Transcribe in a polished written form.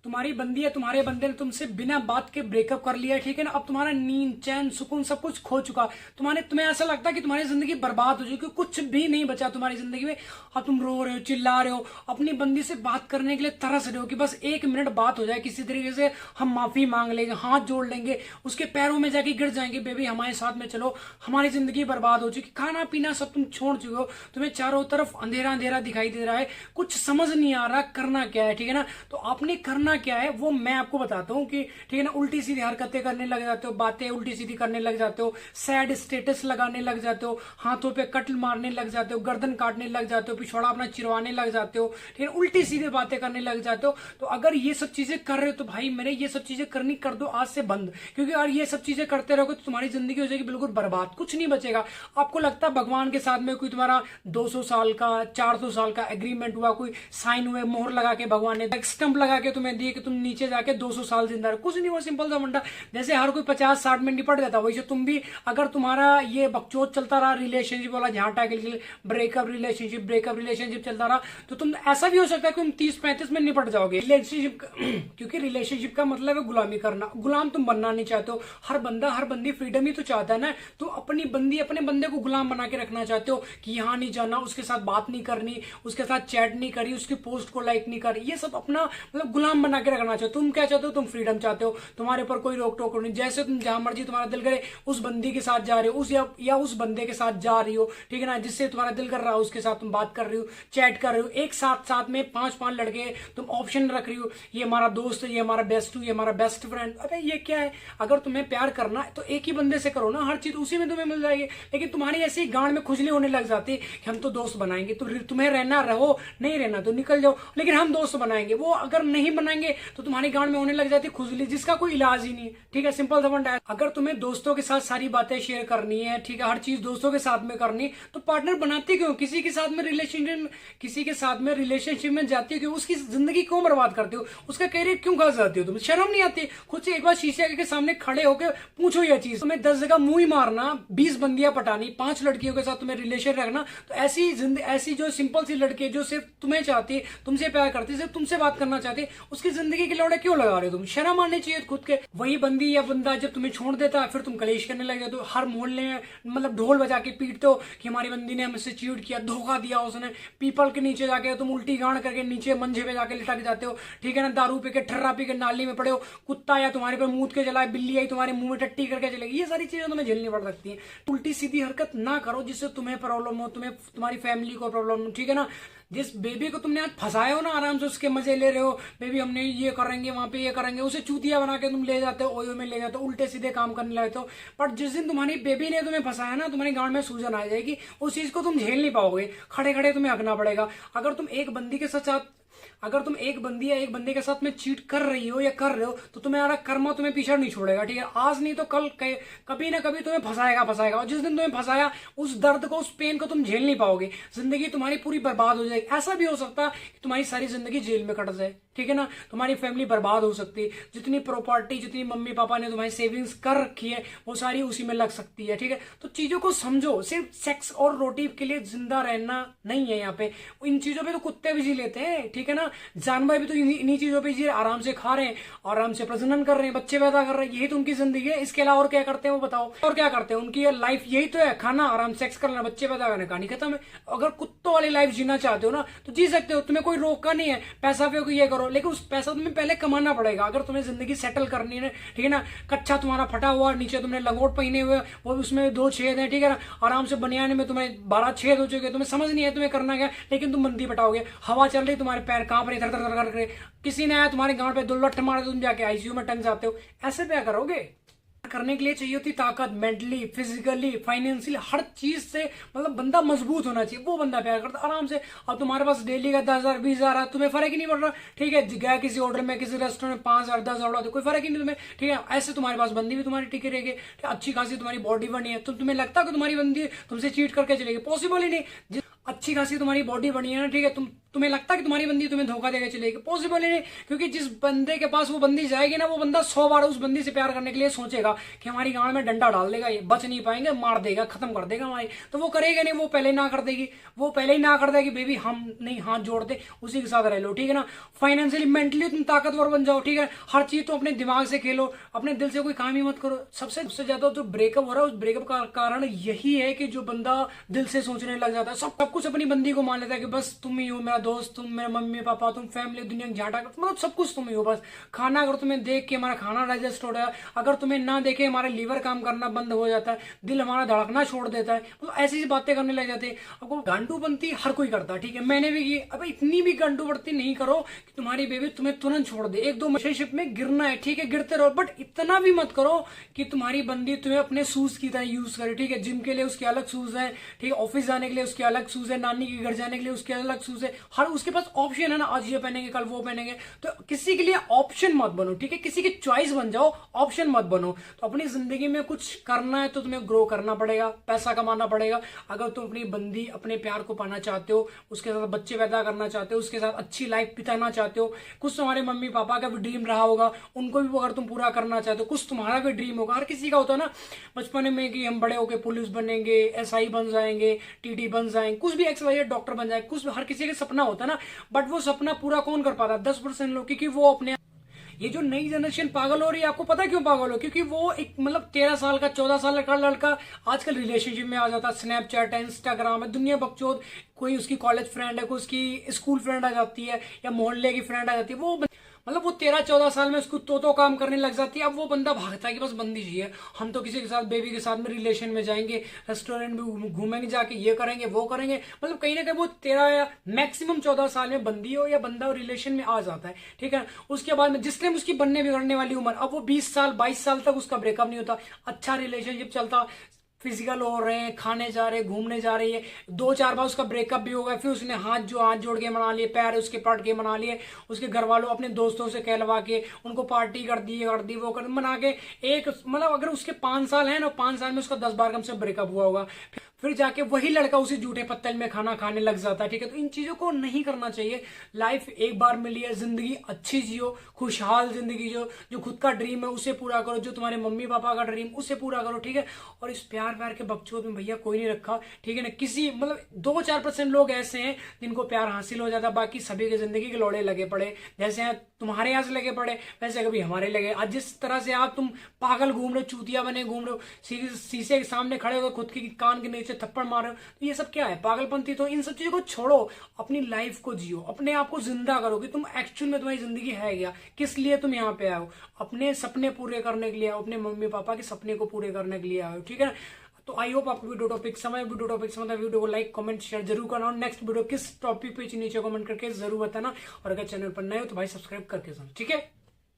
तुम्हारी बंदी है, तुम्हारे बंदे ने तुमसे बिना बात के ब्रेकअप कर लिया है, ठीक है ना। अब तुम्हारा नींद, चैन, सुकून सब कुछ खो चुका। तुम्हें ऐसा लगता है कि तुम्हारी जिंदगी बर्बाद हो चुकी, कुछ भी नहीं बचा तुम्हारी जिंदगी में। अब तुम रो रहे हो, चिल्ला रहे हो, अपनी बंदी से बात करने के लिए तरस रहे हो कि बस 1 मिनट बात हो जाए किसी तरीके से, हम माफी मांग लेंगे, हाथ जोड़ लेंगे, उसके पैरों में जाके गिर जाएंगे, बेबी हमारे साथ में चलो, हमारी जिंदगी बर्बाद हो चुकी, खाना पीना सब तुम छोड़ चुके हो, तुम्हें चारों तरफ अंधेरा अंधेरा दिखाई दे रहा है, कुछ समझ नहीं आ रहा करना क्या है, ठीक है ना। तो आपने करना क्या है वो मैं आपको बताता हूँ कि ठीक है ना, उल्टी सीधी हरकतें करने लग जाते हो, बातें उल्टी सीधी करने लग जाते हो, सैड स्टेटस लगाने लग जाते हो, हाथों पे कट मारने लग जाते हो, गर्दन काटने लग जाते हो, पिछवाड़ा अपना चिरवाने लग जाते हो, ठीक है, उल्टी सीधी बातें करने लग जाते हो। तो अगर ये सब चीजें कर रहे हो तो भाई मेरे ये सब चीजें करनी कर दो आज से बंद, क्योंकि अगर ये सब चीजें करते रहोगे तो तुम्हारी जिंदगी हो जाएगी बिल्कुल बर्बाद, कुछ नहीं बचेगा। आपको लगता है भगवान के साथ में कोई तुम्हारा 200 साल का 400 साल का एग्रीमेंट हुआ, कोई साइन हुए, मोहर लगा के भगवान ने स्टंप लगा के तुम्हें दिए कि तुम नीचे जाके 200 साल जिंदा रहो, कुछ नहीं। वो सिंपल सा मंडा, जैसे हर कोई 50-60 में निपट जाता वैसे तुम भी, अगर तुम्हारा ये बकचोद चलता रहा, रिलेशनशिप वाला झांटा के लिए ब्रेकअप रिलेशनशिप चलता रहा, तो तुम ऐसा भी हो सकता है कि तुम 30-35 में निपट जाओगे रिलेशनशिप क्योंकि रिलेशनशिप का मतलब है गुलामी करना, गुलाम तुम बनना नहीं चाहते हो। हर बंदा हर बंदी फ्रीडम ही तो चाहता है ना। तुम अपनी बंदी अपने बंदे को गुलाम बना के रखना चाहते हो कि यहाँ नहीं जाना, उसके साथ बात नहीं करनी, उसके साथ चैट नहीं करी, उसकी पोस्ट को लाइक नहीं करी, ये सब अपना मतलब गुलाम बना के रखना चाहते हो। तुम क्या चाहते हो? तुम फ्रीडम चाहते हो, तुम्हारे ऊपर कोई रोक टोक नहीं, जैसे तुम जहां मर्जी तुम्हारा दिल करे उस बंदी के साथ जा रहे हो, उस या उस बंदे के साथ जा रही हो, ठीक है ना, जिससे तुम्हारा दिल कर रहा है उसके साथ तुम बात कर रही हो, चैट कर रही हो, एक साथ में 5-5 लड़के तुम ऑप्शन रख रही हो, ये हमारा दोस्त है, ये हमारा बेस्ट ये हमारा बेस्ट फ्रेंड। अबे ये क्या है? अगर तुम्हें प्यार करना है तो एक ही बंदे से करो ना, हर चीज उसी में तुम्हें मिल जाएगी। लेकिन तुम्हारी ऐसी गांड में खुजली होने लग जाती कि हम तो दोस्त बनाएंगे, तो तुम्हें रहना रहो, नहीं रहना तो निकल जाओ, लेकिन हम दोस्त बनाएंगे। वो अगर नहीं बनाएंगे तो तुम्हारी गांड में होने लग जाती खुजली, जिसका कोई इलाज ही नहीं, ठीक है। सिंपल सा फंडा है। अगर तुम्हें दोस्तों के साथ सारी बातें शेयर करनी है, ठीक है, हर चीज दोस्तों के साथ में करनी, तो पार्टनर बनाते क्यों? किसी के साथ में रिलेशनशिप में जाती हो क्यों? उसकी जिंदगी क्यों बर्बाद करते हो? उसका कैरियर क्यों घस जाती हो? तुम शर्म नहीं आती? खुद से एक बार शीशे के सामने खड़े होकर पूछो यह चीज। तुम्हें 10 जगह मुंह ही मारना, 20 बंदियां पटानी, 5 लड़कियों के साथ तुम्हें रिलेशन रखना, तो ऐसी जो सिंपल सी लड़की जो सिर्फ तुम्हें चाहती, तुमसे प्यार करती, सिर्फ तुमसे बात करना चाहती, उसकी जिंदगी के लौड़े क्यों लगा रहे हो तुम? शर्म आनी चाहिए खुद के। वही बंदी या बंदा जब तुम्हें छोड़ देता है फिर तुम कलेश करने लग जाते हो, हर मोहल्ले में मतलब ढोल बजा के पीटते हो कि हमारी बंदी ने हमसे चीट किया, धोखा दिया उसने। पीपल के नीचे जाके तुम उल्टी गांड करके नीचे मंजे पे जाके लिटक जाते हो, ठीक है ना, दारू पी के ठर्रा पी के नाली में पड़े हो, कुत्ता या तुम्हारे पे मूत के चलाए, बिल्ली आई तुम्हारे मुंह में टट्टी करके चलेगी, ये सारी चीजें तुम्हें झेलनी पड़ सकती है। उल्टी सीधी हरकत ना करो जिससे तुम्हें प्रॉब्लम हो, तुम्हारी फैमिली को प्रॉब्लम हो, ठीक है ना। जिस बेबी को तुमने आज फंसाया हो ना, आराम से उसके मजे ले रहे हो, बेबी हमने ये करेंगे वहां पे ये करेंगे, उसे चूतिया बना के तुम ले जाते हो, ओयो में ले जाते हो, उल्टे सीधे काम करने लगते हो। पर जिस दिन तुम्हारी बेबी ने तुम्हें फंसाया ना, तुम्हारी गांड में सूजन आ जाएगी, उस चीज को तुम झेल नहीं पाओगे, खड़े खड़े तुम्हें हकना पड़ेगा। अगर तुम एक बंदी या एक बंदे के साथ में चीट कर रही हो या कर रहे हो तो तुम्हारा कर्मा तुम्हें पीछे नहीं छोड़ेगा, ठीक है। आज नहीं तो कल कभी ना कभी तुम्हें फंसाएगा। और जिस दिन तुम्हें फंसाया उस दर्द को, उस पेन को तुम झेल नहीं पाओगे, जिंदगी तुम्हारी पूरी बर्बाद हो जाएगी। ऐसा भी हो सकता है कि तुम्हारी सारी जिंदगी जेल में कट जाए, ठीक है ना, तुम्हारी फैमिली बर्बाद हो सकती है, जितनी प्रॉपर्टी, जितनी मम्मी पापा ने तुम्हारी सेविंग्स कर रखी है वो सारी उसी में लग सकती है, ठीक है। तो चीजों को समझो, सिर्फ सेक्स और रोटी के लिए जिंदा रहना नहीं है यहाँ पे। इन चीजों पे तो कुत्ते भी जी लेते हैं, ठीक है ना, जानवर भी तो इन्हीं चीजों पे जी आराम से खा रहे हैं, आराम से प्रजनन कर रहे हैं, बच्चे पैदा कर रहे हैं, यही तो उनकी जिंदगी है। इसके अलावा और क्या करते हैं वो बताओ? और क्या करते हैं? उनकी लाइफ यही तो है, खाना, आराम, सेक्स करना, बच्चे पैदा करना, कहानी खत्म है। अगर कुत्तों वाली लाइफ जीना चाहते हो ना तो जी सकते हो, तुम्हें कोई रोका नहीं है, पैसा पे ये करो, लेकिन उस पैसा तुम्हें पहले कमाना पड़ेगा। अगर तुम्हें जिंदगी सेटल करनी है, ठीक है ना, कच्चा तुम्हारा फटा हुआ, नीचे तुमने लंगोट पहने हुए, वो उसमें 2 छेद है, ठीक है ना, आराम से बनियान में तुम्हें 12 छेद हो चुके, तुम्हें समझ नहीं है तुम्हें करना क्या, लेकिन तुम बंदी पटाओगे, हवा चल रही, तुम्हारे पैर कांप रहे, थर थर कर, किसी ने आया तुम्हारे गांव पे 2 लठ मारे, तुम जाके आईसीयू में टंग जाते हो। ऐसे क्या करोगे? करने के लिए चाहिए होती ताकत, मेंटली, फिजिकली, फाइनेंशियली, हर चीज से मतलब बंदा मजबूत होना चाहिए, वो बंदा प्यार करता आराम से। अब तुम्हारे पास डेली का 10,000 20,000 है, तुम्हें फर्क ही नहीं पड़ रहा, ठीक है, गया किसी होटल में, किसी रेस्टोरेंट में 5,000 10,000 तो कोई फर्क ही नहीं तुम्हें, ठीक है। ऐसे तुम्हारे पास बंदी भी तुम्हारी टिकी रहेगी, अच्छी खासी तुम्हारी बॉडी बनी है, तो तुम्हें लगता है कि तुम्हारी बंदी तुमसे चीट करके चलेगी? पॉसिबल ही नहीं। अच्छी खासी तुम्हारी बॉडी बनी है ना, ठीक है, तुम्हें लगता है कि तुम्हारी बंदी तुम्हें धोखा देकर चलेगी? पॉसिबल ही नहीं, क्योंकि जिस बंदे के पास वो बंदी जाएगी ना, वो बंदा 100 बार उस बंदी से प्यार करने के लिए सोचेगा कि हमारी गांड में डंडा डाल देगा, ये बच नहीं पाएंगे, मार देगा, खत्म कर देगा हमारी, तो वो करेगा नहीं, वो पहले ना कर देगी, वो पहले ही ना कर देगी, बेबी हम नहीं हाथ जोड़ते, उसी के साथ रह लो, ठीक है ना। फाइनेंशियली मेंटली तुम ताकतवर बन जाओ, ठीक है। हर चीज तो अपने दिमाग से खेलो, अपने दिल से कोई काम ही मत करो। सबसे ज्यादा जो ब्रेकअप हो रहा है, उस ब्रेकअप का कारण यही है कि जो बंदा दिल से सोचने लग जाता है, सब कुछ अपनी बंदी को मान लेता है कि बस तुम ही हो मेरा दोस्त, तुम मेरे मम्मी पापा, तुम फैमिली, दुनिया की झाटा, मतलब सब कुछ तुम ही हो बस। खाना अगर तुम्हें देख के हमारा खाना डाइजेस्ट हो रहा है, अगर तुम्हें ना देखे हमारा लीवर काम करना बंद हो जाता है, दिल हमारा धड़कना छोड़ देता है, मतलब ऐसी बातें करने लग जाते हैं। आपको गांडू बनती हर कोई करता है, ठीक है, मैंने भी की। अब इतनी भी गांडू बढ़ती नहीं करो कि तुम्हारी बेबी तुम्हें तुरंत छोड़ दे। एक दो रिलेशनशिप में गिरना है, ठीक है, गिरते रहो, बट इतना भी मत करो कि तुम्हारी बंदी तुम्हें अपने शूज की तरह यूज करे, ठीक है। जिम के लिए उसके अलग शूज है, ठीक है, ऑफिस जाने के लिए उसके अलग शूज है, नानी के घर जाने के लिए उसके अलग शूज है, हर उसके पास ऑप्शन है ना, आज ये पहनेंगे कल वो पहनेंगे। तो किसी के लिए ऑप्शन मत बनो, ठीक है, किसी की चॉइस बन जाओ, ऑप्शन मत बनो। तो अपनी जिंदगी में कुछ करना है तो तुम्हें ग्रो करना पड़ेगा, पैसा कमाना पड़ेगा। अगर तुम अपनी बंदी, अपने प्यार को पाना चाहते हो, उसके साथ बच्चे पैदा करना चाहते हो, उसके साथ अच्छी लाइफ बिताना चाहते हो, कुछ तुम्हारे मम्मी पापा का भी ड्रीम रहा होगा, उनको भी अगर तुम पूरा करना चाहते हो, कुछ तुम्हारा भी ड्रीम होगा, हर किसी का होता है ना बचपन में कि हम बड़े होकर पुलिस बनेंगे, एसआई बन जाएंगे, टीटी बन जाएंगे, कुछ भी एक्स डॉक्टर बन जाएंगे, कुछ हर किसी का सपना होता है ना। बट वो सपना पूरा कौन कर पाता है? 10% लोग, क्योंकि वो अपने, ये जो नई जनरेशन पागल हो रही है, आपको पता है क्यों पागल हो? क्योंकि वो एक मतलब 13 साल का 14 साल का लड़का आजकल रिलेशनशिप में आ जाता है, स्नैपचैट है, इंस्टाग्राम है, दुनिया बकचोद, कोई उसकी कॉलेज फ्रेंड है, कोई उसकी स्कूल फ्रेंड आ जाती है या मोहल्ले की फ्रेंड आ जाती है, वो मतलब वो 13-14 साल में उसको तो काम करने लग जाती है। अब वो बंदा भागता है कि बस बंदी चाहिए, हम तो किसी के साथ, बेबी के साथ में रिलेशन में जाएंगे, रेस्टोरेंट में घूमेंगे, जाके ये करेंगे वो करेंगे, मतलब कहीं ना कहीं वो 13 या मैक्सिमम 14 साल में बंदी हो या बंदा रिलेशन में आ जाता है, ठीक है। उसके बाद में जिस टाइम उसकी बनने बिगड़ने वाली उम्र, अब वो 20 साल 22 साल तक उसका ब्रेकअप नहीं होता, अच्छा रिलेशनशिप चलता, फिजिकल हो रहे हैं, खाने जा रहे हैं, घूमने जा रही है, 2-4 बार उसका ब्रेकअप भी हो गया, फिर उसने हाथ जोड़ के मना लिए, पैर उसके पट के मना लिए, उसके घर वालों अपने दोस्तों से कहलवा के उनको पार्टी कर दी वो कर मना के, एक मतलब अगर उसके 5 साल है ना, 5 साल में उसका 10 बार कम से ब्रेकअप हुआ होगा, फिर जाके वही लड़का उसी झूठे पत्तल में खाना खाने लग जाता है, ठीक है। तो इन चीजों को नहीं करना चाहिए। लाइफ एक बार मिली है, जिंदगी अच्छी जियो, खुशहाल जिंदगी जो खुद का ड्रीम है उसे पूरा करो, जो तुम्हारे मम्मी पापा का ड्रीम उसे पूरा करो, ठीक है। और इस प्यार के बकचोद में भैया कोई नहीं रखा, ठीक है ना। किसी मतलब 2-4% लोग ऐसे हैं जिनको प्यार हासिल हो जाता है, बाकी सभी की जिंदगी के लोड़े लगे पड़े, जैसे तुम्हारे यहाँ से लगे पड़े वैसे कभी हमारे लगे। आज जिस तरह से आप तुम पागल घूम रहे हो, चूतिया बने घूम रहे हो, शीशे के सामने खड़े हो खुद की कान के नीचे थप्पड़ मारो, तो ये सब क्या है? पागलपंती। तो इन सब चीजों को छोड़ो, अपनी लाइफ को जियो, अपने आप को जिंदा करो कि तुम एक्चुअल में तुम्हारी जिंदगी है क्या, किस लिए तुम यहाँ पे आए हो, अपने सपने पूरे करने के लिए आओ, अपने मम्मी पापा के सपने को पूरे करने के लिए आओ, ठीक है ना। तो आई होप आपको वीडियो टॉपिक समझ वीडियो को लाइक कमेंट शेयर जरूर करना, और नेक्स्ट वीडियो किस टॉपिक पे नीचे कमेंट करके जरूर बताना, और अगर चैनल पर नए हो तो भाई सब्सक्राइब करके सुन, ठीक है।